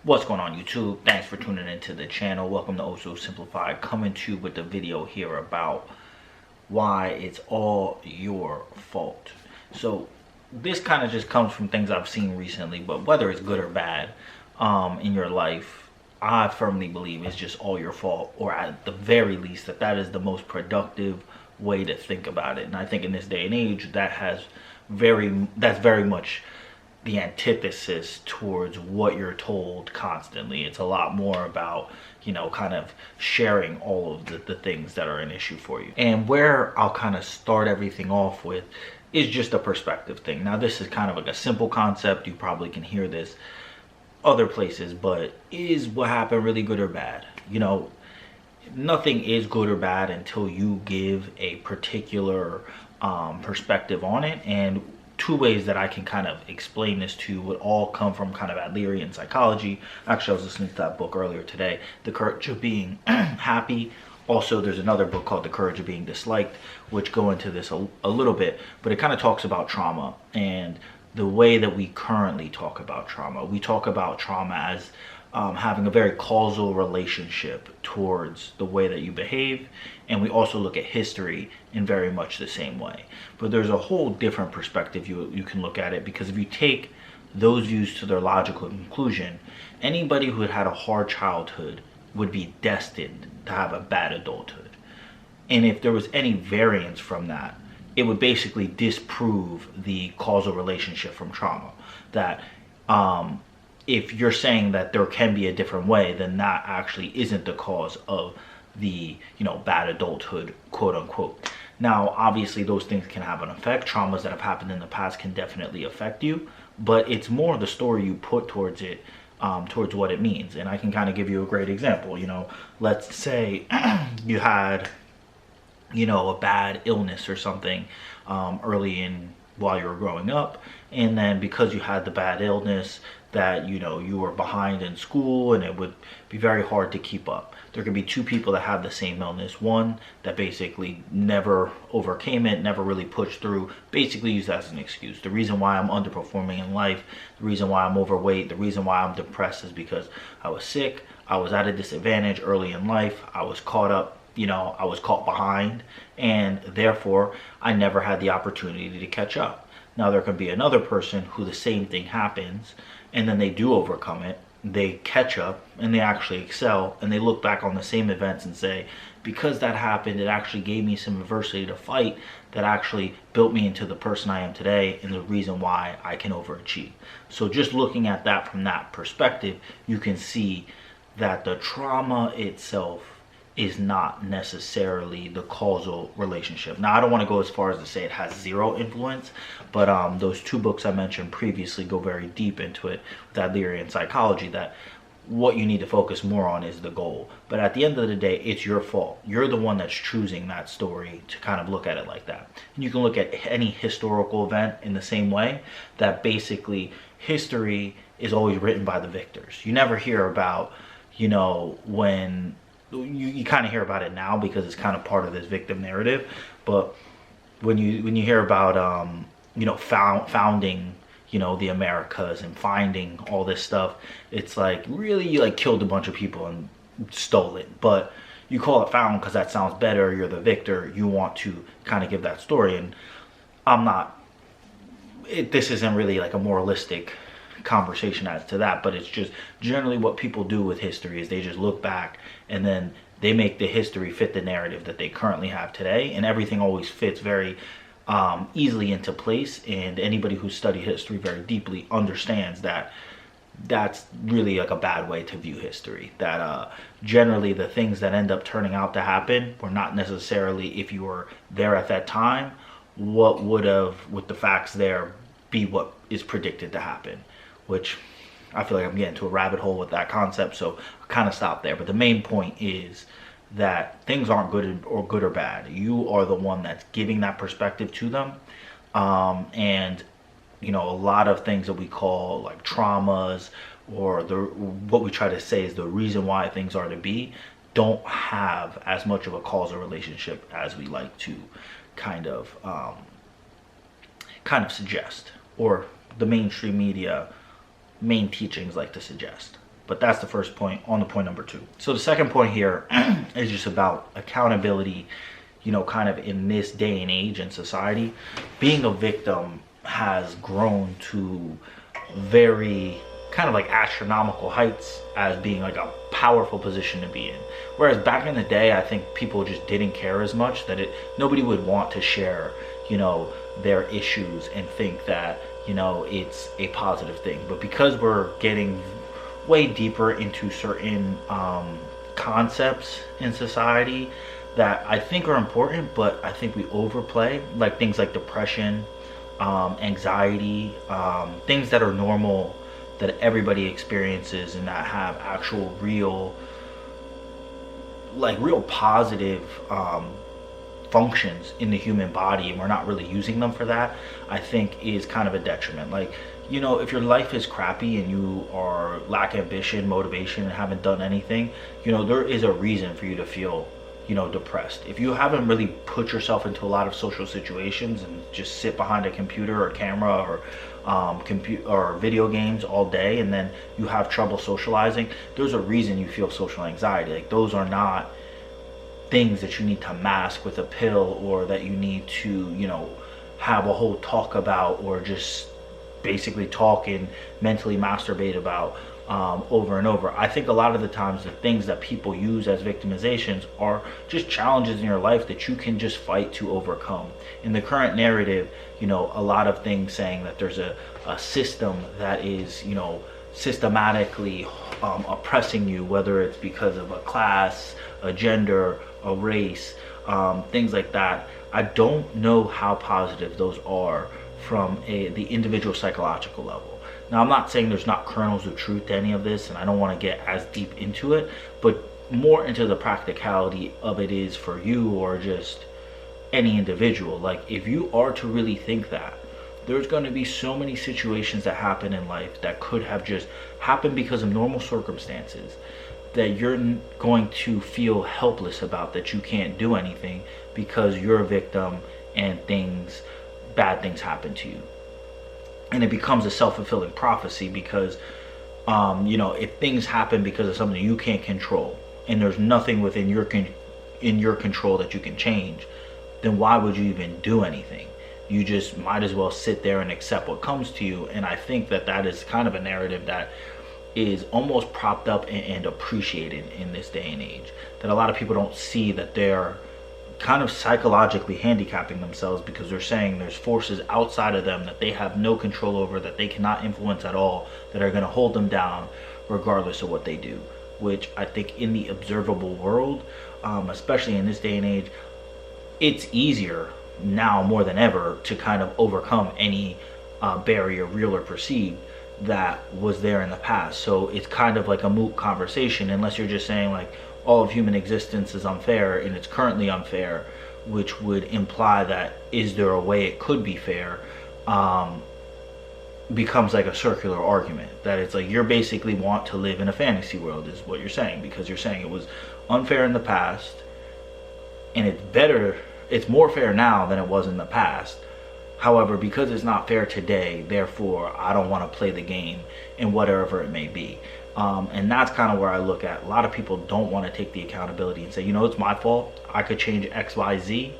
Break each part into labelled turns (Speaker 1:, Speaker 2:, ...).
Speaker 1: What's going on, YouTube? Thanks for tuning into the channel. Welcome to Oso Simplified, coming to you with the video here about why it's all your fault. So this kind of just comes from things I've seen recently, but whether it's good or bad in your life, I firmly believe it's just all your fault, or at the very least that is the most productive way to think about it. And I think in this day and age, that's very much the antithesis towards what you're told constantly. It's a lot more about, kind of sharing all of the things that are an issue for you. And where I'll kind of start everything off with is just a perspective thing. Now, this is kind of like a simple concept. You probably can hear this other places, but is what happened really good or bad? Nothing is good or bad until you give a particular perspective on it. And two ways that I can kind of explain this to would all come from kind of Adlerian psychology. Actually, I was listening to that book earlier today, The Courage of Being Happy. Also, there's another book called The Courage of Being Disliked, which go into this a little bit, but it kind of talks about trauma and the way that we currently talk about trauma. We talk about trauma as having a very causal relationship towards the way that you behave, and we also look at history in very much the same way. But there's a whole different perspective you can look at it, because if you take those views to their logical conclusion, anybody who had a hard childhood would be destined to have a bad adulthood. And if there was any variance from that, it would basically disprove the causal relationship from trauma. That if you're saying that there can be a different way, then that actually isn't the cause of the bad adulthood, quote unquote. Now, obviously those things can have an effect. Traumas that have happened in the past can definitely affect you, but it's more the story you put towards it, towards what it means. And I can kind of give you a great example. Let's say you had a bad illness or something early in while you were growing up, and then because you had the bad illness, that you were behind in school and it would be very hard to keep up. There could be two people that have the same illness, one that basically never overcame it, never really pushed through, basically used that as an excuse. The reason why I'm underperforming in life, the reason why I'm overweight, the reason why I'm depressed is because I was sick, I was at a disadvantage early in life, I was caught up, I was caught behind, and therefore I never had the opportunity to catch up. Now, there could be another person who the same thing happens, and then they do overcome it, they catch up, and they actually excel, and they look back on the same events and say, because that happened, it actually gave me some adversity to fight that actually built me into the person I am today, and the reason why I can overachieve. So just looking at that from that perspective, you can see that the trauma itself is not necessarily the causal relationship. Now, I don't want to go as far as to say it has zero influence, but those two books I mentioned previously go very deep into it with Adlerian psychology, that what you need to focus more on is the goal. But at the end of the day, it's your fault. You're the one that's choosing that story to kind of look at it like that. And you can look at any historical event in the same way, that basically history is always written by the victors. You never hear about, when you kind of hear about it now because it's kind of part of this victim narrative, but when you hear about founding the Americas and finding all this stuff, it's like, really, you killed a bunch of people and stole it, but you call it found because that sounds better. You're the victor, you want to kind of give that story. And this isn't really like a moralistic conversation as to that, but it's just generally what people do with history is they just look back and then they make the history fit the narrative that they currently have today, and everything always fits very easily into place. And anybody who studied history very deeply understands that that's really like a bad way to view history, that generally the things that end up turning out to happen were not necessarily, if you were there at that time, what would have, with the facts there, be what is predicted to happen. Which I feel like I'm getting to a rabbit hole with that concept, so I'll kind of stop there. But the main point is that things aren't good or bad. You are the one that's giving that perspective to them. And a lot of things that we call like traumas, or what we try to say is the reason why things are to be, don't have as much of a causal relationship as we like to kind of suggest, or the mainstream media main teachings like to suggest. But that's the first point on the point number 2. So the second point here is just about accountability, you know, kind of in this day and age in society. Being a victim has grown to very kind of like astronomical heights as being like a powerful position to be in. Whereas back in the day, I think people just didn't care as much, that nobody would want to share, you know, their issues and think that, you know, it's a positive thing. But because we're getting way deeper into certain concepts in society that I think are important, but I think we overplay, like things like depression, anxiety, things that are normal, that everybody experiences and that have actual real positive functions in the human body, and we're not really using them for that, I think is kind of a detriment. Like, you know, if your life is crappy and you are lack ambition, motivation, and haven't done anything, you know, there is a reason for you to feel, you know, depressed. If you haven't really put yourself into a lot of social situations and just sit behind a computer or camera or or video games all day, and then you have trouble socializing, there's a reason you feel social anxiety. Like, those are not things that you need to mask with a pill, or that you need to, you know, have a whole talk about, or just basically talk and mentally masturbate about over and over. I think a lot of the times the things that people use as victimizations are just challenges in your life that you can just fight to overcome. In the current narrative, you know, a lot of things saying that there's a system that is, you know, systematically oppressing you, whether it's because of a class, a gender, a race, things like that. I don't know how positive those are from the individual psychological level. Now, I'm not saying there's not kernels of truth to any of this, and I don't want to get as deep into it, but more into the practicality of it is for you, or just any individual. Like, if you are to really think that, there's going to be so many situations that happen in life that could have just happened because of normal circumstances, that you're going to feel helpless about, that you can't do anything because you're a victim and bad things happen to you. And it becomes a self-fulfilling prophecy, because you know, if things happen because of something you can't control, and there's nothing within your control that you can change, then why would you even do anything? You just might as well sit there and accept what comes to you. And I think that that is kind of a narrative that is almost propped up and appreciated in this day and age, that a lot of people don't see that they're kind of psychologically handicapping themselves, because they're saying there's forces outside of them that they have no control over, that they cannot influence at all, that are going to hold them down regardless of what they do. Which I think in the observable world, especially in this day and age, it's easier now more than ever to kind of overcome any barrier, real or perceived, that was there in the past. So it's kind of like a moot conversation, unless you're just saying like all of human existence is unfair and it's currently unfair, which would imply that is there a way it could be fair, becomes like a circular argument, that it's like you're basically want to live in a fantasy world is what you're saying, because you're saying it was unfair in the past and it's more fair now than it was in the past. However, because it's not fair today, therefore I don't want to play the game, in whatever it may be. And that's kind of where I look at. A lot of people don't want to take the accountability and say, you know, it's my fault. I could change X, Y, Z.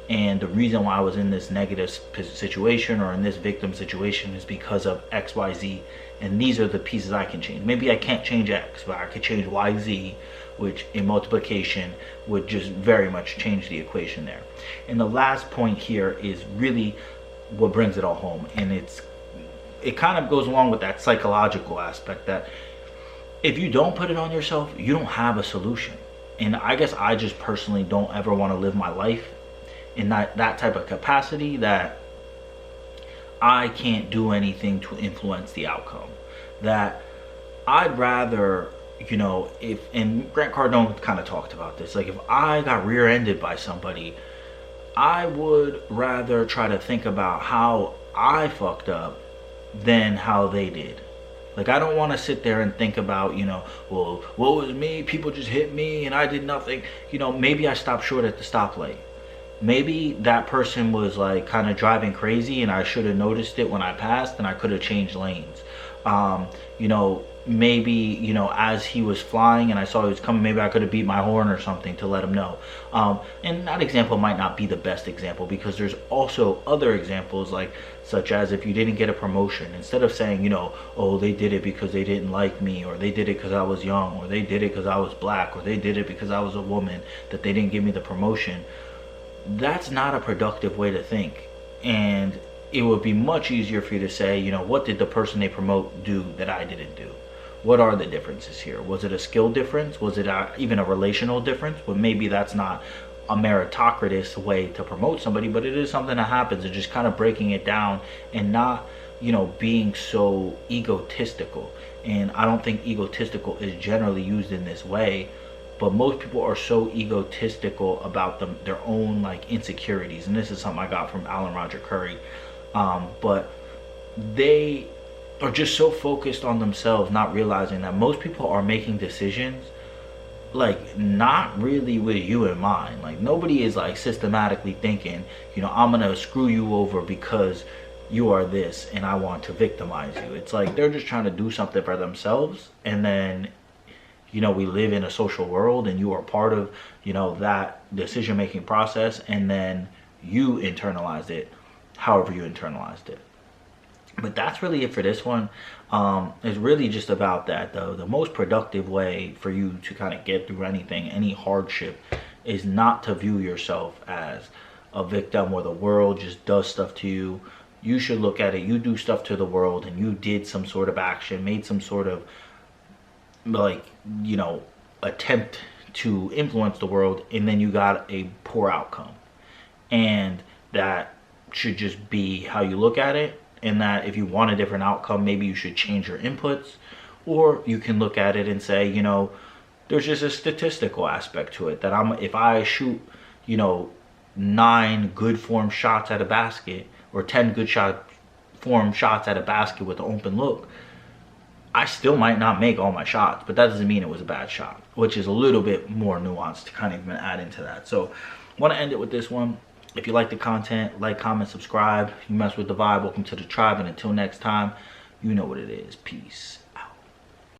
Speaker 1: And the reason why I was in this negative situation or in this victim situation is because of X, Y, Z. And these are the pieces I can change. Maybe I can't change X, but I could change Y, Z, which in multiplication would just very much change the equation there. And the last point here is really what brings it all home. And it kind of goes along with that psychological aspect, that if you don't put it on yourself, you don't have a solution. And I guess I just personally don't ever want to live my life in that type of capacity, that I can't do anything to influence the outcome. That I'd rather, you know, and Grant Cardone kind of talked about this, like if I got rear-ended by somebody, I would rather try to think about how I fucked up than how they did. Like, I don't want to sit there and think about, you know, well, what was me? People just hit me and I did nothing. You know, maybe I stopped short at the stoplight. Maybe that person was like kind of driving crazy and I should have noticed it when I passed and I could have changed lanes. You know, maybe, you know, as he was flying and I saw he was coming, maybe I could have beat my horn or something to let him know. And that example might not be the best example, because there's also other examples, like such as if you didn't get a promotion, instead of saying, you know, oh, they did it because they didn't like me, or they did it because I was young, or they did it because I was black, or they did it because I was a woman, that they didn't give me the promotion. That's not a productive way to think. And it would be much easier for you to say, you know, what did the person they promote do that I didn't do? What are the differences here? Was it a skill difference? Was it even a relational difference? Well, maybe that's not a meritocratic way to promote somebody, but it is something that happens, and just kind of breaking it down and not, you know, being so egotistical. And I don't think egotistical is generally used in this way, but most people are so egotistical about their own like insecurities. And this is something I got from Alan Roger Curry. But they are just so focused on themselves, not realizing that most people are making decisions like not really with you in mind. Like nobody is like systematically thinking, you know, I'm gonna screw you over because you are this and I want to victimize you. It's like they're just trying to do something for themselves, and then, you know, we live in a social world and you are part of, you know, that decision making process, and then you internalize it however you internalized it. But that's really it for this one. It's really just about that, though. The most productive way for you to kind of get through anything, any hardship, is not to view yourself as a victim or the world just does stuff to you. You should look at it, you do stuff to the world and you did some sort of action, made some sort of, like, you know, attempt to influence the world, and then you got a poor outcome. And that should just be how you look at it. And that if you want a different outcome, maybe you should change your inputs. Or you can look at it and say, you know, there's just a statistical aspect to it, that if I shoot, you know, 9 good form shots at a basket, or 10 good form shots at a basket with an open look, I still might not make all my shots, but that doesn't mean it was a bad shot, which is a little bit more nuanced to kind of even add into that. So I want to end it with this one. If you like the content, like, comment, subscribe. You mess with the vibe, welcome to the tribe. And until next time, you know what it is. Peace.